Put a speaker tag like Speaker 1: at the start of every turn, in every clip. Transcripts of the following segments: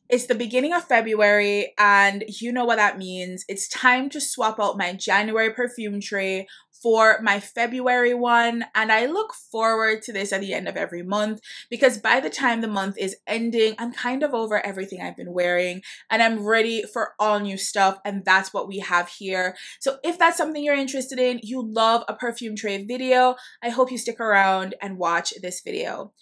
Speaker 1: It's the beginning of February, and you know what that means. It's time to swap out my January perfume tray for my February one, and I look forward to this at the end of every month because by the time the month is ending, I'm kind of over everything I've been wearing and I'm ready for all new stuff, and that's what we have here. So if that's something you're interested in, you love a perfume tray video, I hope you stick around and watch this video.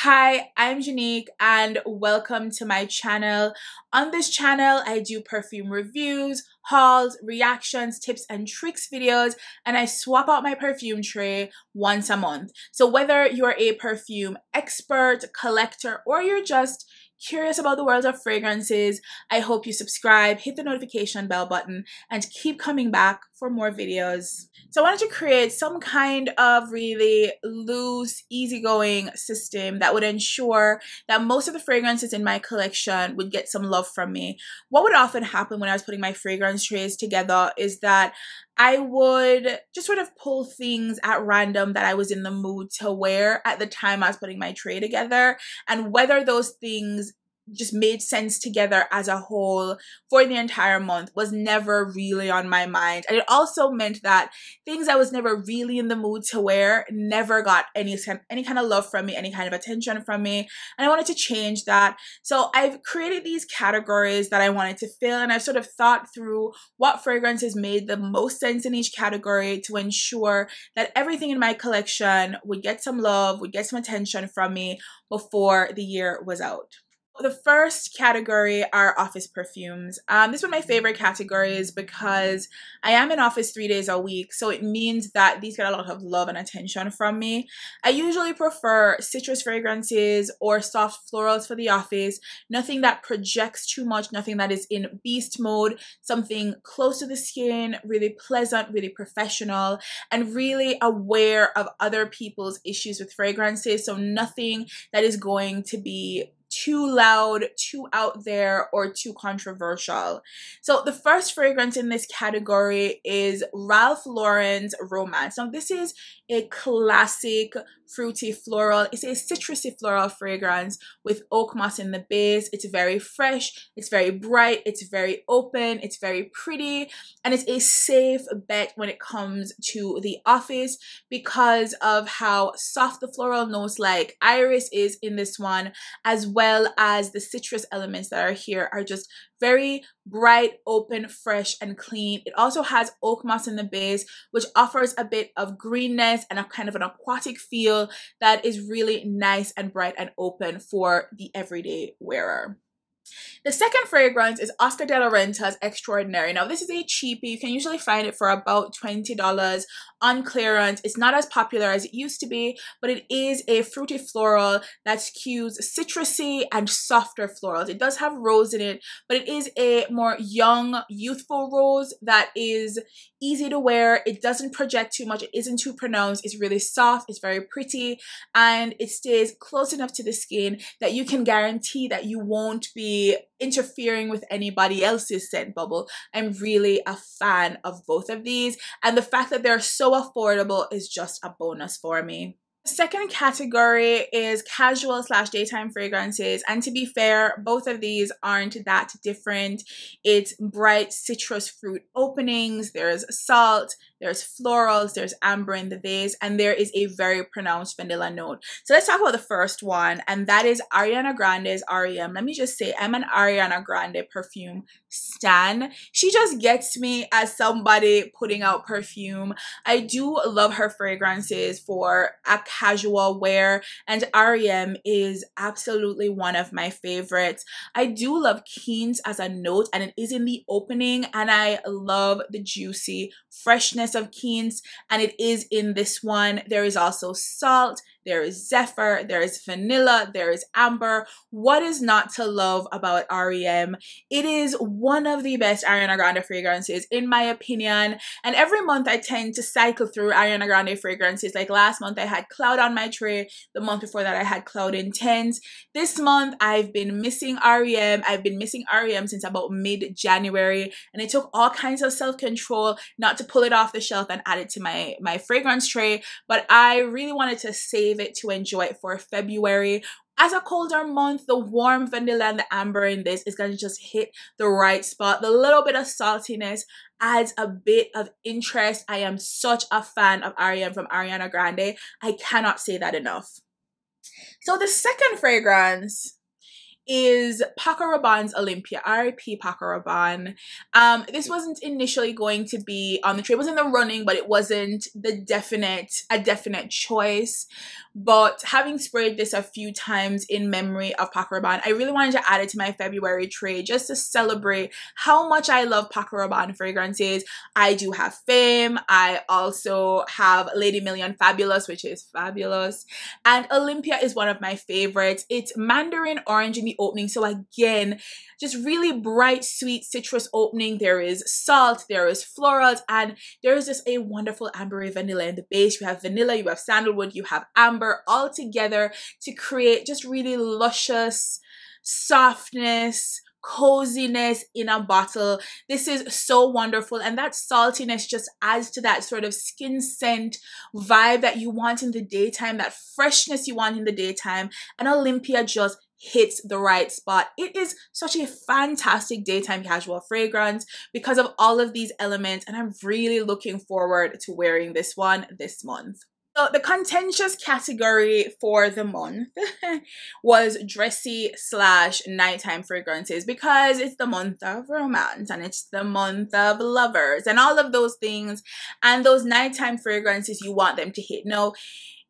Speaker 1: Hi, I'm Jeanique and welcome to my channel. On this channel, I do perfume reviews, hauls, reactions, tips and tricks videos, and I swap out my perfume tray once a month. So whether you're a perfume expert, collector, or you're just curious about the world of fragrances, I hope you subscribe, hit the notification bell button, and keep coming back for more videos. So I wanted to create some kind of really loose, easygoing system that would ensure that most of the fragrances in my collection would get some love from me. What would often happen when I was putting my fragrance trays together is that I would just sort of pull things at random that I was in the mood to wear at the time I was putting my tray together, and whether those things just made sense together as a whole for the entire month was never really on my mind. And it also meant that things I was never really in the mood to wear never got any kind of love from me, any kind of attention from me, and I wanted to change that. So I've created these categories that I wanted to fill, and I've sort of thought through what fragrances made the most sense in each category to ensure that everything in my collection would get some love, would get some attention from me before the year was out. The first category are office perfumes. This is one of my favorite categories because I am in office 3 days a week, so it means that these get a lot of love and attention from me. I usually prefer citrus fragrances or soft florals for the office, nothing that projects too much, nothing that is in beast mode, something close to the skin, really pleasant, really professional, and really aware of other people's issues with fragrances, so nothing that is going to be too loud, too out there, or too controversial. So the first fragrance in this category is Ralph Lauren's Romance. Now this is a classic fruity floral. It's a citrusy floral fragrance with oak moss in the base. It's very fresh, it's very bright, it's very open, it's very pretty, and it's a safe bet when it comes to the office because of how soft the floral notes like iris is in this one, as well as the citrus elements that are here are just very bright, open, fresh, and clean. It also has oak moss in the base, which offers a bit of greenness and a kind of an aquatic feel that is really nice and bright and open for the everyday wearer. The second fragrance is Oscar de la Renta's Extraordinary. Now this is a cheapie. You can usually find it for about $20 on clearance. It's not as popular as it used to be, but it is a fruity floral that skews citrusy and softer florals. It does have rose in it, but it is a more young, youthful rose that is easy to wear. It doesn't project too much. It isn't too pronounced. It's really soft. It's very pretty, and it stays close enough to the skin that you can guarantee that you won't be interfering with anybody else's scent bubble. I'm really a fan of both of these, and the fact that they're so affordable is just a bonus for me. The second category is casual / daytime fragrances, and to be fair, both of these aren't that different. It's bright citrus fruit openings, there's salt, there's florals, there's amber in the base, and there is a very pronounced vanilla note. So let's talk about the first one, and that is Ariana Grande's REM. Let me just say, I'm an Ariana Grande perfume stan. She just gets me as somebody putting out perfume. I do love her fragrances for a casual wear, and REM is absolutely one of my favorites. I do love Quince as a note, and it is in the opening, and I love the juicy freshness of Quince, and it is in this one. There is also salt, there is zephyr, there is vanilla, there is amber. What is not to love about REM? It is one of the best Ariana Grande fragrances in my opinion, and every month I tend to cycle through Ariana Grande fragrances. Like last month I had Cloud on my tray, the month before that I had Cloud Intense. This month I've been missing REM. I've been missing REM since about mid-January, and it took all kinds of self-control not to pull it off the shelf and add it to my fragrance tray, but I really wanted to save it to enjoy it for February. As a colder month, the warm vanilla and the amber in this is going to just hit the right spot. The little bit of saltiness adds a bit of interest. I am such a fan of Ariana from Ariana Grande. I cannot say that enough. So the second fragrance is Paco Rabanne's Olympea. R.I.P. Paco Rabanne. This wasn't initially going to be on the tray. It was in the running, but it wasn't a definite choice. But having sprayed this a few times in memory of Paco Rabanne, I really wanted to add it to my February tray just to celebrate how much I love Paco Rabanne fragrances. I do have Fame. I also have Lady Million Fabulous, which is fabulous. And Olympea is one of my favorites. It's mandarin orange in the opening. So again, just really bright, sweet citrus opening. There is salt, there is florals, and there is just a wonderful ambery vanilla in the base. You have vanilla, you have sandalwood, you have amber all together to create just really luscious softness, coziness in a bottle. This is so wonderful, and that saltiness just adds to that sort of skin scent vibe that you want in the daytime, that freshness you want in the daytime, and Olympea just hits the right spot. It is such a fantastic daytime casual fragrance because of all of these elements, and I'm really looking forward to wearing this one this month. So the contentious category for the month was dressy / nighttime fragrances, because it's the month of romance and it's the month of lovers and all of those things, and those nighttime fragrances, you want them to hit. Now,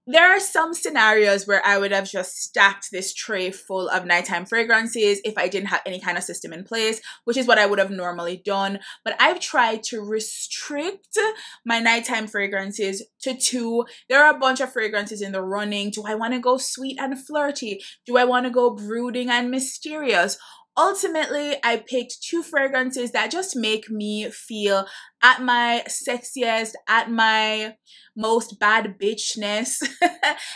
Speaker 1: there are some scenarios where I would have just stacked this tray full of nighttime fragrances if I didn't have any kind of system in place, which is what I would have normally done. But I've tried to restrict my nighttime fragrances to 2. There are a bunch of fragrances in the running. Do I want to go sweet and flirty? Do I want to go brooding and mysterious? Ultimately, I picked 2 fragrances that just make me feel at my sexiest, at my most bad bitchness.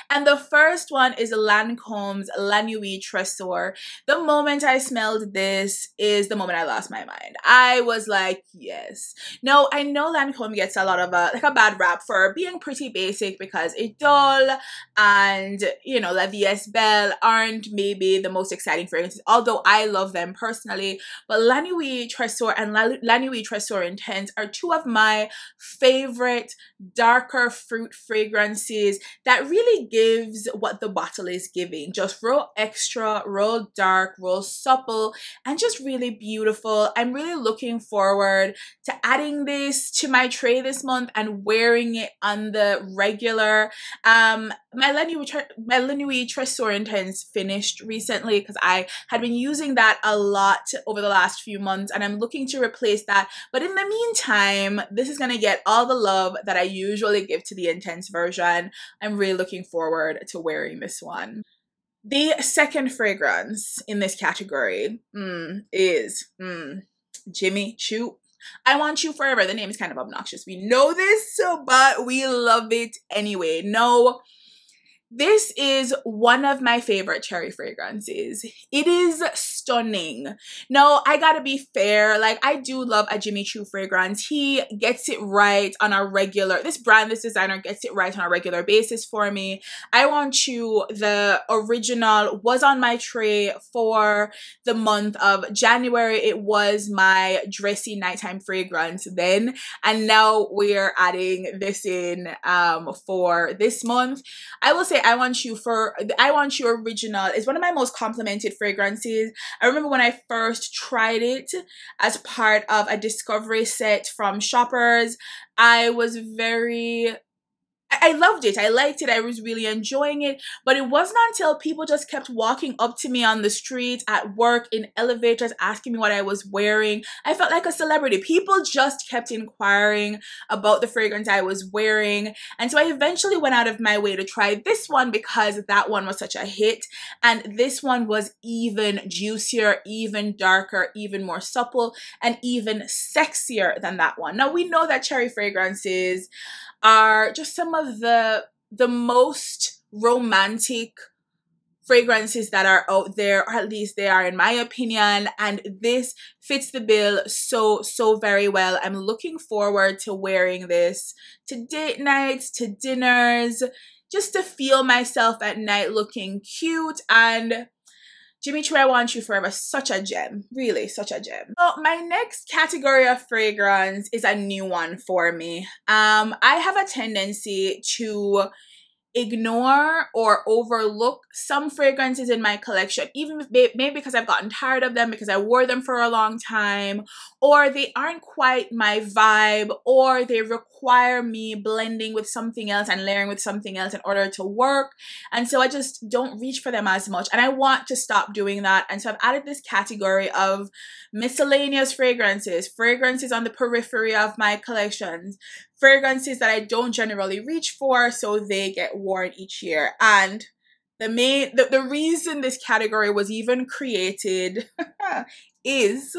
Speaker 1: And the first one is Lancome's La Nuit Tresor. The moment I smelled this is the moment I lost my mind. I was like, yes. No, I know Lancome gets a lot of a bad rap for being pretty basic because it's dull, and you know, La Vie Belle aren't maybe the most exciting fragrances, although I love them personally. But La Nuit Tresor and La Nuit Tresor Intense are 2 of my favorite darker fruit fragrances that really gives what the bottle is giving. Just real extra, real dark, real supple, and just really beautiful. I'm really looking forward to adding this to my tray this month and wearing it on the regular. My La Nuit Tresor Intense finished recently because I had been using that a lot over the last few months, and I'm looking to replace that. But in the meantime, this is going to get all the love that I usually give to the Intense version. I'm really looking forward to wearing this one. The second fragrance in this category is Jimmy Choo. I Want You Forever. The name is kind of obnoxious. We know this, but we love it anyway. No, this is one of my favorite cherry fragrances. It is stunning. No, I gotta be fair. Like, I do love a Jimmy Choo fragrance. He gets it right on a regular, this designer gets it right on a regular basis for me. I Want You, the original, was on my tray for the month of January. It was my dressy nighttime fragrance then, and now we're adding this in for this month. I will say I Want You original is one of my most complimented fragrances. I remember when I first tried it as part of a discovery set from Shoppers, I loved it. I liked it. I was really enjoying it. But it wasn't until people just kept walking up to me on the streets, at work, in elevators, asking me what I was wearing. I felt like a celebrity. People just kept inquiring about the fragrance I was wearing. And so I eventually went out of my way to try this one because that one was such a hit. And this one was even juicier, even darker, even more supple, and even sexier than that one. Now, we know that cherry fragrances are just some of the most romantic fragrances that are out there, or at least they are in my opinion, and this fits the bill so very well. I'm looking forward to wearing this to date nights, to dinners, just to feel myself at night looking cute. And Jimmy Choo, I Want You Forever, such a gem, really such a gem. So my next category of fragrance is a new one for me. I have a tendency to ignore or overlook some fragrances in my collection, even if maybe because I've gotten tired of them, because I wore them for a long time, or they aren't quite my vibe, or they require me blending with something else and layering with something else in order to work. And so I just don't reach for them as much, and I want to stop doing that. And so I've added this category of miscellaneous fragrances, fragrances on the periphery of my collections, fragrances that I don't generally reach for, so they get worn each year. And the reason this category was even created is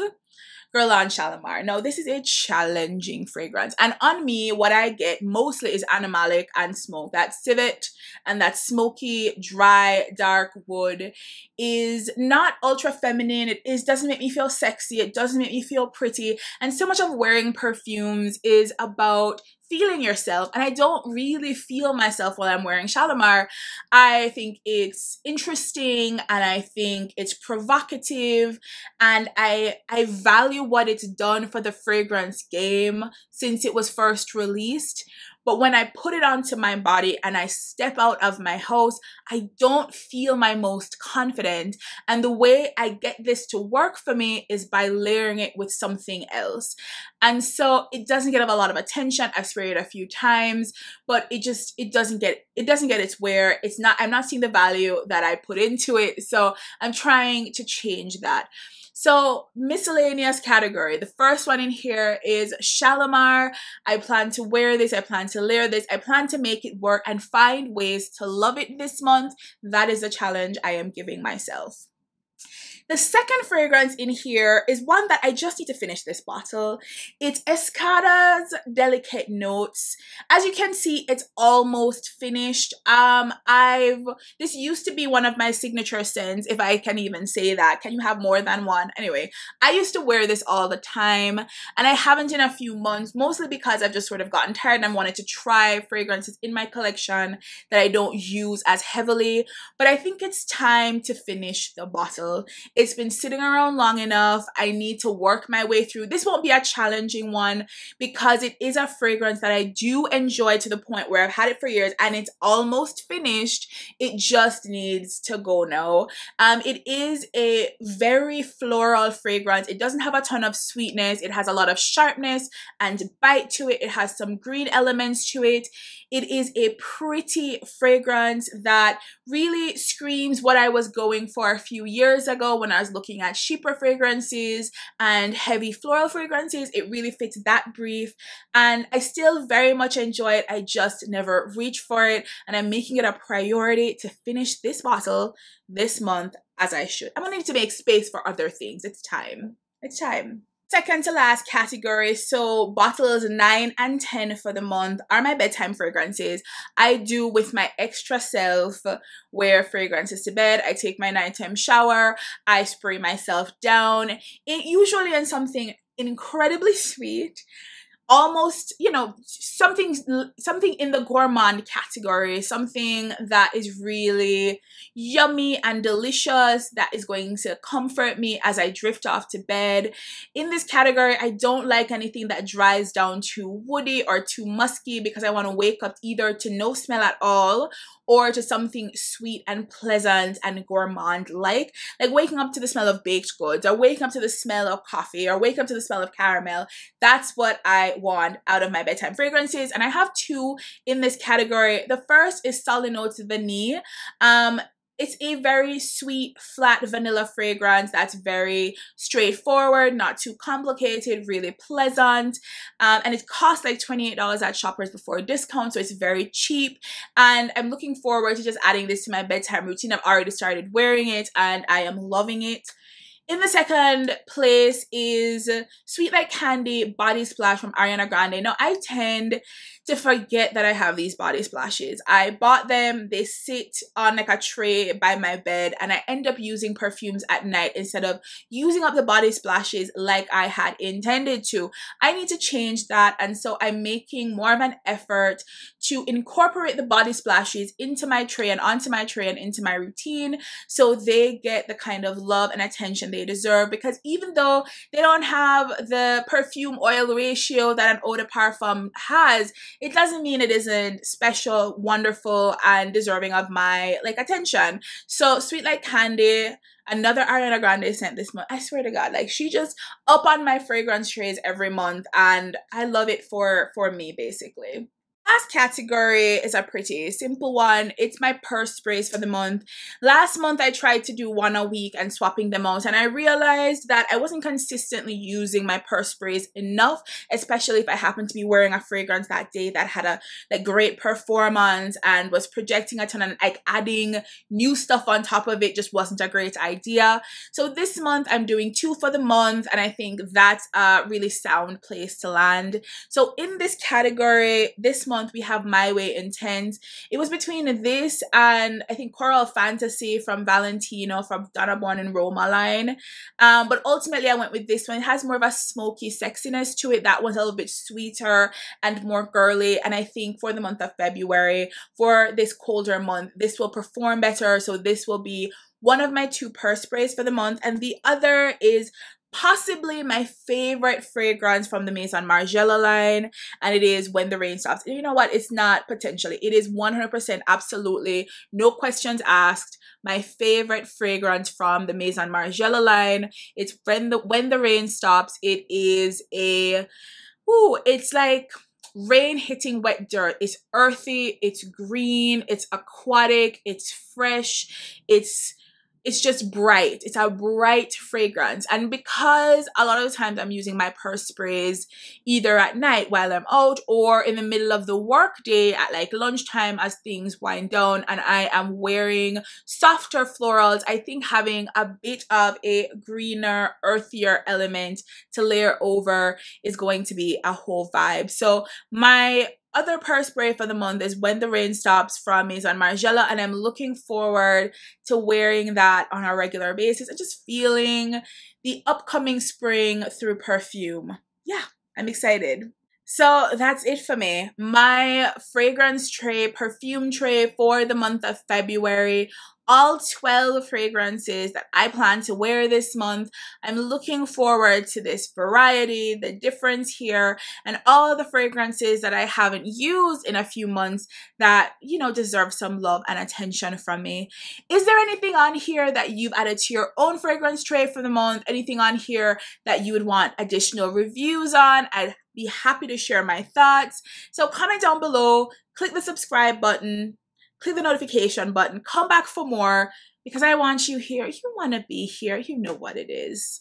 Speaker 1: Guerlain Shalimar. Now, this is a challenging fragrance, and on me, what I get mostly is animalic and smoke. That civet and that smoky, dry, dark wood is not ultra feminine. It doesn't make me feel sexy. It doesn't make me feel pretty. And so much of wearing perfumes is about feeling yourself, and I don't really feel myself while I'm wearing Shalimar. I think it's interesting, and I think it's provocative, and I value what it's done for the fragrance game since it was first released. But when I put it onto my body and I step out of my house, I don't feel my most confident. And the way I get this to work for me is by layering it with something else. And so it doesn't get a lot of attention. I've sprayed it a few times, but it doesn't get its wear. I'm not seeing the value that I put into it. So I'm trying to change that. So miscellaneous category. The first one in here is Shalimar. I plan to wear this. I plan to layer this. I plan to make it work and find ways to love it this month. That is the challenge I am giving myself. The second fragrance in here is one that I just need to finish this bottle. It's Escada's Delicate Notes. As you can see, it's almost finished. This used to be one of my signature scents, if I can even say that. Can you have more than one? Anyway, I used to wear this all the time, and I haven't in a few months, mostly because I've just sort of gotten tired and wanted to try fragrances in my collection that I don't use as heavily. But I think it's time to finish the bottle. It's been sitting around long enough. I need to work my way through. This won't be a challenging one because it is a fragrance that I do enjoy to the point where I've had it for years and it's almost finished. It just needs to go now. It is a very floral fragrance. It doesn't have a ton of sweetness. It has a lot of sharpness and bite to it. It has some green elements to it. It is a pretty fragrance that really screams what I was going for a few years ago when I was looking at cheaper fragrances and heavy floral fragrances. It really fits that brief, and I still very much enjoy it. I just never reach for it, and I'm making it a priority to finish this bottle this month, as I should. I'm gonna need to make space for other things. It's time. It's time. Second to last category, so bottles 9 and 10 for the month are my bedtime fragrances. I do with my extra self wear fragrances to bed. I take my nighttime shower, I spray myself down, usually in something incredibly sweet, almost, you know, something in the gourmand category, something that is really yummy and delicious, that is going to comfort me as I drift off to bed. In this category, I don't like anything that dries down too woody or too musky, because I want to wake up either to no smell at all or to something sweet and pleasant and gourmand like waking up to the smell of baked goods, or waking up to the smell of coffee, or waking up to the smell of caramel. That's what I want out of my bedtime fragrances, and I have two in this category. The first is Solinotes Vanille. It's a very sweet, flat vanilla fragrance that's very straightforward, not too complicated, really pleasant. And it costs like $28 at Shoppers before discount, so it's very cheap. And I'm looking forward to just adding this to my bedtime routine. I've already started wearing it and I am loving it. In the second place is Sweet Like Candy Body Splash from Ariana Grande. Now, I tend to forget that I have these body splashes. I bought them, they sit on like a tray by my bed, and I end up using perfumes at night instead of using up the body splashes like I had intended to. I need to change that, and so I'm making more of an effort to incorporate the body splashes into my tray and onto my tray and into my routine, so they get the kind of love and attention they deserve. Because even though they don't have the perfume oil ratio that an eau de parfum has, it doesn't mean it isn't special, wonderful, and deserving of my like attention. So Sweet Like Candy, another Ariana Grande scent this month. I swear to God, like she just up on my fragrance trays every month, and I love it for me basically. Last category is a pretty simple one. It's my purse sprays for the month. Last month I tried to do one a week and swapping them out, and I realized that I wasn't consistently using my purse sprays enough, especially if I happened to be wearing a fragrance that day that had a like great performance and was projecting a ton, and like adding new stuff on top of it just wasn't a great idea. So this month I'm doing 2 for the month, and I think that's a really sound place to land. So in this category this month we have My Way Intense. It was between this and I think Coral Fantasy from Valentine from Donna Born and Roma line, but ultimately I went with this one. It has more of a smoky sexiness to it. That one's a little bit sweeter and more girly, and I think for the month of February, for this colder month, this will perform better. So this will be one of my 2 purse sprays for the month, and the other is possibly my favorite fragrance from the Maison Margiela line, and it is When the Rain Stops. You know what? It's not potentially. It is 100% absolutely, no questions asked, my favorite fragrance from the Maison Margiela line. It's When the Rain Stops. It is a, ooh, it's like rain hitting wet dirt. It's earthy, it's green, it's aquatic, it's fresh, it's just bright. It's a bright fragrance. And because a lot of the times I'm using my purse sprays either at night while I'm out or in the middle of the work day at like lunchtime as things wind down, and I am wearing softer florals, I think having a bit of a greener, earthier element to layer over is going to be a whole vibe. So my other purse spray for the month is When the Rain Stops from Maison Margiela, and I'm looking forward to wearing that on a regular basis and just feeling the upcoming spring through perfume. Yeah, I'm excited. So that's it for me. My fragrance tray, perfume tray for the month of February. All 12 fragrances that I plan to wear this month. I'm looking forward to this variety, the difference here, and all the fragrances that I haven't used in a few months that, you know, deserve some love and attention from me. Is there anything on here that you've added to your own fragrance tray for the month? Anything on here that you would want additional reviews on? I'd be happy to share my thoughts. So comment down below, click the subscribe button, click the notification button, come back for more because I want you here. You want to be here. You know what it is.